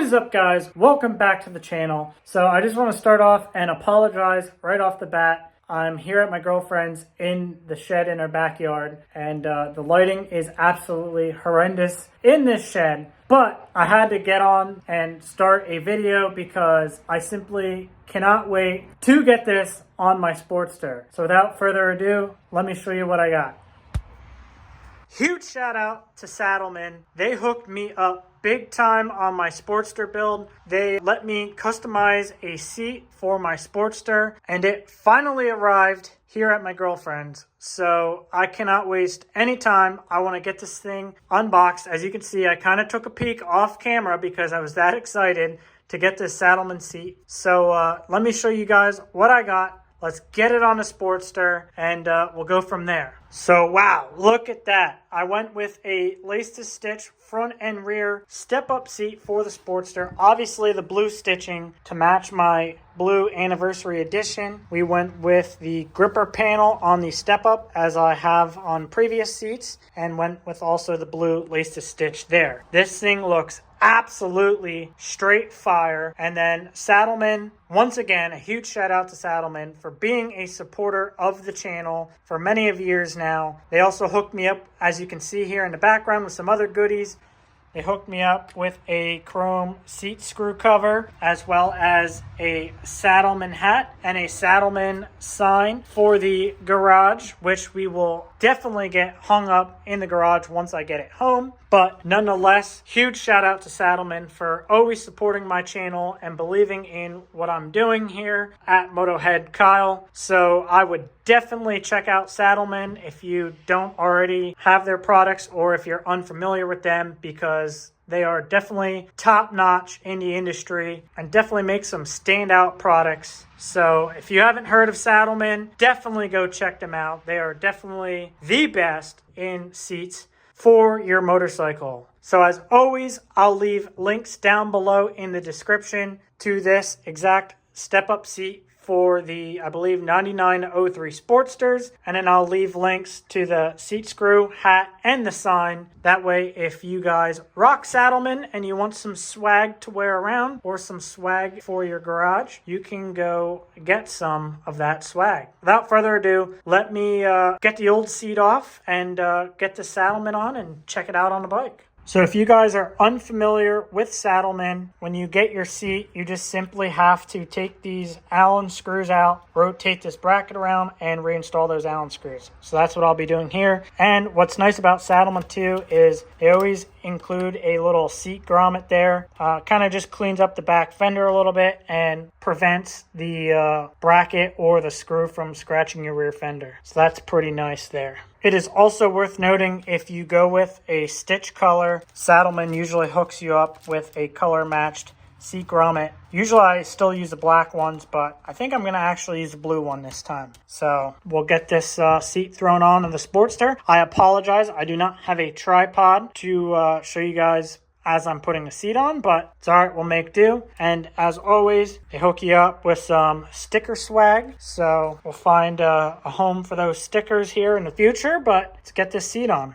What is up, guys? Welcome back to the channel. So I just want to start off and apologize right off the bat. I'm here at my girlfriend's in the shed in her backyard, and the lighting is absolutely horrendous in this shed. But I had to get on and start a video because I simply cannot wait to get this on my Sportster. So without further ado, let me show you what I got. Huge shout out to Saddlemen. They hooked me up big time on my Sportster build. They let me customize a seat for my Sportster, and it finally arrived here at my girlfriend's. So I cannot waste any time. I want to get this thing unboxed. As you can see, I kind of took a peek off camera because I was that excited to get this Saddlemen seat. So let me show you guys what I got. Let's get it on a Sportster, and we'll go from there. So, wow, look at that. I went with a lace-to-stitch front and rear step-up seat for the Sportster. Obviously, the blue stitching to match my blue anniversary edition. We went with the gripper panel on the step-up, as I have on previous seats, and went with also the blue lace-to-stitch there. This thing looks absolutely straight fire. And then Saddlemen, once again, a huge shout out to Saddlemen for being a supporter of the channel for many of years now. They also hooked me up, as you can see here in the background, with some other goodies. They hooked me up with a chrome seat screw cover, as well as a Saddlemen hat and a Saddlemen sign for the garage, which we will definitely get hung up in the garage once I get it home. But nonetheless, huge shout out to Saddlemen for always supporting my channel and believing in what I'm doing here at Motohead Kyle. So I would definitely check out Saddlemen if you don't already have their products or if you're unfamiliar with them, because they are definitely top-notch in the industry and definitely make some standout products. So if you haven't heard of Saddlemen, definitely go check them out. They are definitely the best in seats for your motorcycle. So as always, I'll leave links down below in the description to this exact step-up seat for the, I believe, 9903 Sportsters. And then I'll leave links to the seat screw, hat, and the sign. That way, if you guys rock Saddlemen and you want some swag to wear around or some swag for your garage, you can go get some of that swag. Without further ado, let me get the old seat off and get the Saddlemen on and check it out on the bike. So if you guys are unfamiliar with Saddlemen, when you get your seat, you just simply have to take these Allen screws out, rotate this bracket around, and reinstall those Allen screws. So that's what I'll be doing here. And what's nice about Saddlemen too is they always include a little seat grommet there. Kind of just cleans up the back fender a little bit and prevents the bracket or the screw from scratching your rear fender. So that's pretty nice there. It is also worth noting, if you go with a stitch color, Saddlemen usually hooks you up with a color matched seat grommet. Usually I still use the black ones, but I think I'm going to actually use the blue one this time. So we'll get this seat thrown on in the Sportster. I apologize, I do not have a tripod to show you guys as I'm putting the seat on, but it's all right, we'll make do. And as always, they hook you up with some sticker swag. So we'll find a home for those stickers here in the future, but let's get this seat on.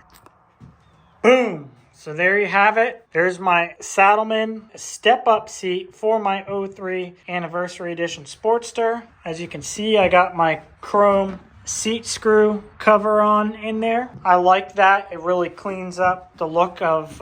Boom. So there you have it. There's my Saddlemen step-up seat for my 03 Anniversary Edition Sportster. As you can see, I got my chrome seat screw cover on in there. I like that. It really cleans up the look of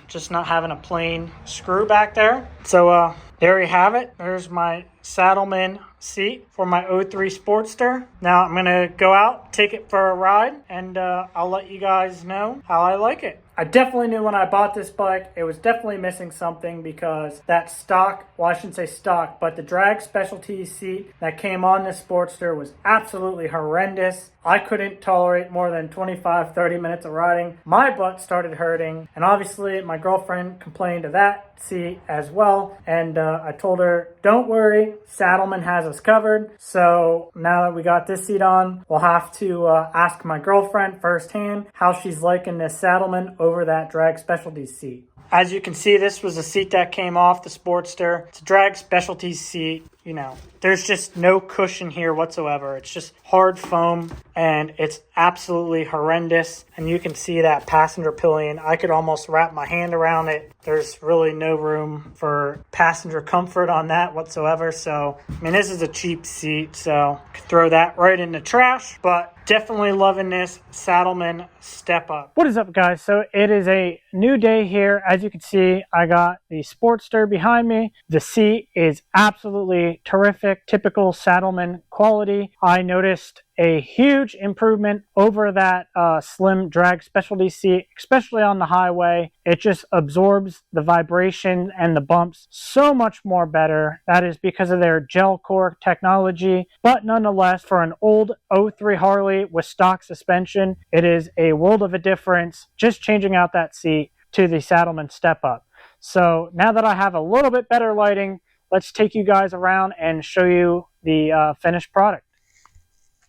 just not having a plain screw back there. So there you have it. There's my Saddlemen seat for my 03 Sportster. Now I'm gonna go out, take it for a ride, and I'll let you guys know how I like it. I definitely knew when I bought this bike, it was definitely missing something, because that stock, well, I shouldn't say stock, but the drag specialty seat that came on this Sportster was absolutely horrendous. I couldn't tolerate more than 25-30 minutes of riding. My butt started hurting, and obviously my girlfriend complained of that seat as well, and I told her, don't worry, Saddlemen has us covered. So now that we got this seat on, we'll have to ask my girlfriend firsthand how she's liking this Saddlemen over that drag specialty seat. As you can see, this was a seat that came off the Sportster. It's a drag specialty seat. You know, there's just no cushion here whatsoever. It's just hard foam, and it's absolutely horrendous. And you can see that passenger pillion. I could almost wrap my hand around it. There's really no room for passenger comfort on that whatsoever. So, I mean, this is a cheap seat, so I could throw that right in the trash. But definitely loving this Saddlemen Step Up. What is up, guys? So it is a new day here. As you can see, I got the Sportster behind me. The seat is absolutely terrific, typical Saddlemen quality. I noticed a huge improvement over that slim drag specialty seat, especially on the highway. It just absorbs the vibration and the bumps so much more better. That is because of their gel core technology. But nonetheless, for an old '03 Harley with stock suspension, it is a world of a difference just changing out that seat to the Saddlemen Step Up. So now that I have a little bit better lighting, let's take you guys around and show you the finished product.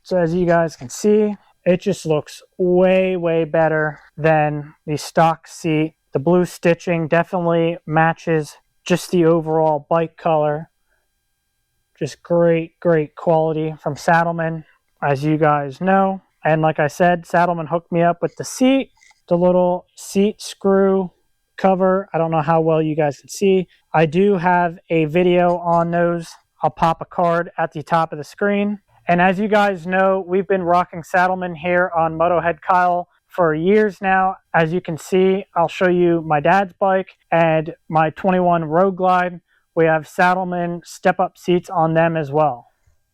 So as you guys can see, it just looks way, way better than the stock seat. The blue stitching definitely matches just the overall bike color. Just great, great quality from Saddlemen, as you guys know. And like I said, Saddlemen hooked me up with the seat, the little seat screw cover. I don't know how well you guys can see. I do have a video on those. I'll pop a card at the top of the screen. And as you guys know, we've been rocking Saddlemen here on Motohead Kyle for years now. As you can see, I'll show you my dad's bike and my 21 Road Glide. We have Saddlemen step-up seats on them as well.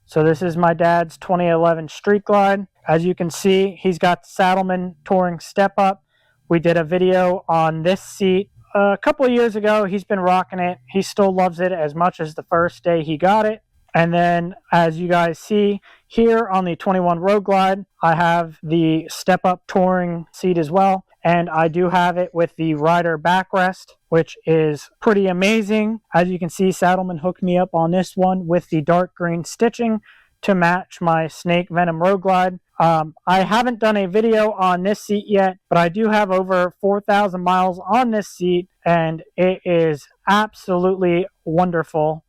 So this is my dad's 2011 Street Glide. As you can see, he's got the Saddlemen Touring step-up. We did a video on this seat a couple of years ago. He's been rocking it. He still loves it as much as the first day he got it. And then, as you guys see here on the 21 Road Glide, I have the step-up touring seat as well. And I do have it with the rider backrest, which is pretty amazing. As you can see, Saddlemen hooked me up on this one with the dark green stitching to match my Snake Venom Road Glide. I haven't done a video on this seat yet, but I do have over 4,000 miles on this seat, and it is absolutely wonderful.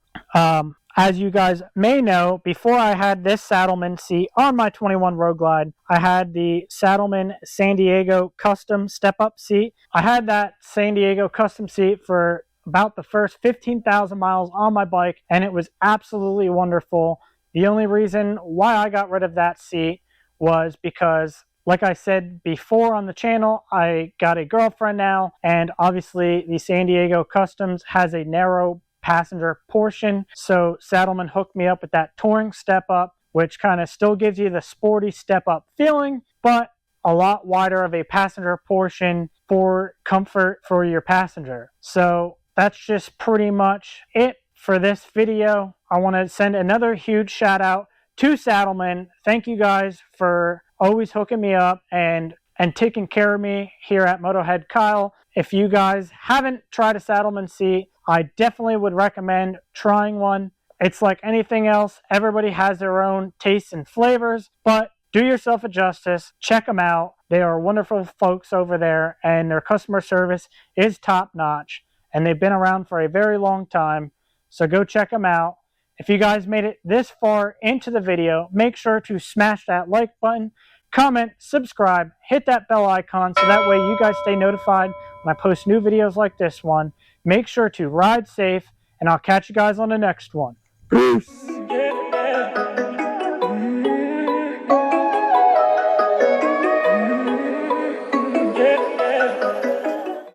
As you guys may know, before I had this Saddlemen seat on my 21 Road Glide, I had the Saddlemen San Diego Custom Step-Up seat. I had that San Diego Custom seat for about the first 15,000 miles on my bike, and it was absolutely wonderful. The only reason why I got rid of that seat was because, like I said before on the channel, I got a girlfriend now, and obviously the San Diego Customs has a narrow passenger portion. So Saddlemen hooked me up with that touring step up, which kind of still gives you the sporty step up feeling, but a lot wider of a passenger portion for comfort for your passenger. So that's just pretty much it for this video. I want to send another huge shout out to Saddlemen. Thank you guys for always hooking me up and taking care of me here at Motohead Kyle. If you guys haven't tried a Saddlemen seat, I definitely would recommend trying one. It's like anything else. Everybody has their own tastes and flavors, but do yourself a justice. Check them out. They are wonderful folks over there, and their customer service is top notch, and they've been around for a very long time. So go check them out. If you guys made it this far into the video, make sure to smash that like button, comment, subscribe, hit that bell icon so that way you guys stay notified when I post new videos like this one. Make sure to ride safe, and I'll catch you guys on the next one. Peace.